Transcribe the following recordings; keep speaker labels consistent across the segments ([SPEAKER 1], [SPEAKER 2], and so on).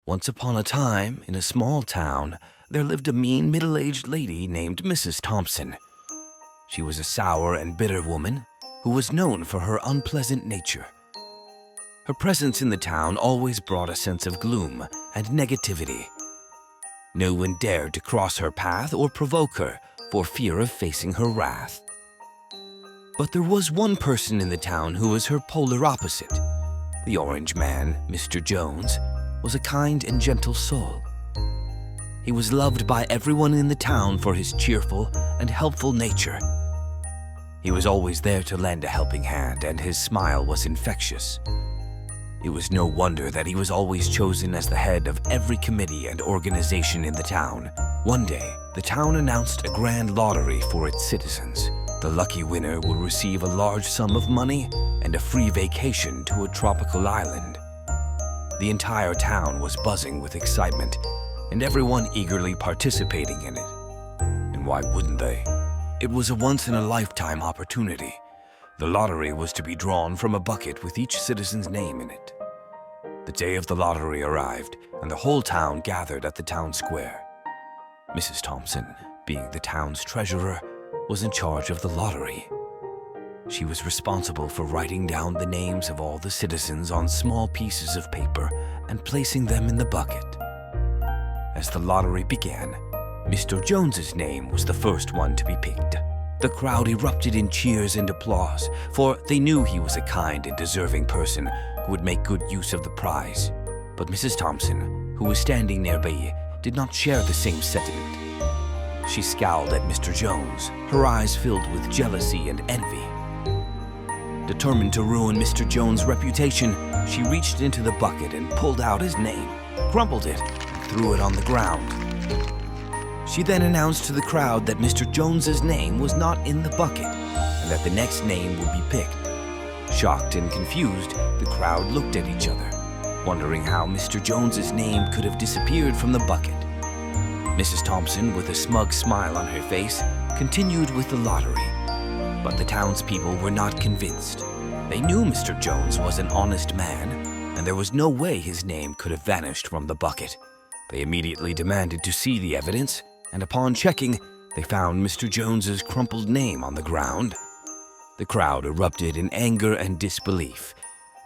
[SPEAKER 1] Once upon a time, in a small town, there lived a mean middle-aged lady named Mrs. Thompson. She was a sour and bitter woman who was known for her unpleasant nature. Her presence in the town always brought a sense of gloom and negativity. No one dared to cross her path or provoke her for fear of facing her wrath. But there was one person in the town who was her polar opposite. The orange man, Mr. Jones, was a kind and gentle soul. He was loved by everyone in the town for his cheerful and helpful nature. He was always there to lend a helping hand, and his smile was infectious. It was no wonder that he was always chosen as the head of every committee and organization in the town. One day, the town announced a grand lottery for its citizens. The lucky winner would receive a large sum of money and a free vacation to a tropical island. The entire town was buzzing with excitement, and everyone eagerly participating in it. And why wouldn't they? It was a once-in-a-lifetime opportunity. The lottery was to be drawn from a bucket with each citizen's name in it. The day of the lottery arrived, and the whole town gathered at the town square. Mrs. Thompson, being the town's treasurer, was in charge of the lottery. She was responsible for writing down the names of all the citizens on small pieces of paper and placing them in the bucket. As the lottery began, Mr. Jones's name was the first one to be picked. The crowd erupted in cheers and applause, for they knew he was a kind and deserving person who would make good use of the prize. But Mrs. Thompson, who was standing nearby, did not share the same sentiment. She scowled at Mr. Jones, her eyes filled with jealousy and envy. Determined to ruin Mr. Jones' reputation, she reached into the bucket and pulled out his name, crumpled it, and threw it on the ground. She then announced to the crowd that Mr. Jones's name was not in the bucket and that the next name would be picked. Shocked and confused, the crowd looked at each other, wondering how Mr. Jones's name could have disappeared from the bucket. Mrs. Thompson, with a smug smile on her face, continued with the lottery. But the townspeople were not convinced. They knew Mr. Jones was an honest man, and there was no way his name could have vanished from the bucket. They immediately demanded to see the evidence, and upon checking, they found Mr. Jones's crumpled name on the ground. The crowd erupted in anger and disbelief.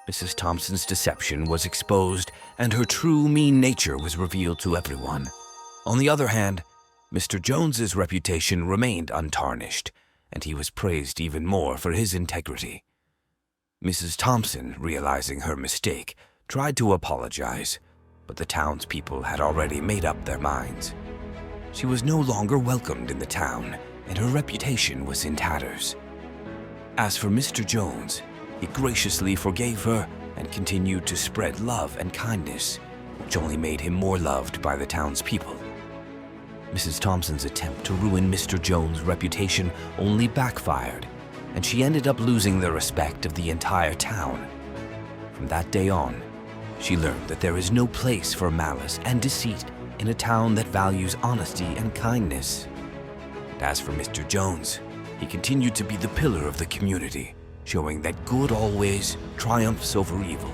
[SPEAKER 1] Mrs. Thompson's deception was exposed, and her true mean nature was revealed to everyone. On the other hand, Mr. Jones's reputation remained untarnished, and he was praised even more for his integrity. Mrs. Thompson, realizing her mistake, tried to apologize, but the townspeople had already made up their minds. She was no longer welcomed in the town, and her reputation was in tatters. As for Mr. Jones, he graciously forgave her and continued to spread love and kindness, which only made him more loved by the townspeople. Mrs. Thompson's attempt to ruin Mr. Jones' reputation only backfired, and she ended up losing the respect of the entire town. From that day on, she learned that there is no place for malice and deceit in a town that values honesty and kindness. And as for Mr. Jones, he continued to be the pillar of the community, showing that good always triumphs over evil.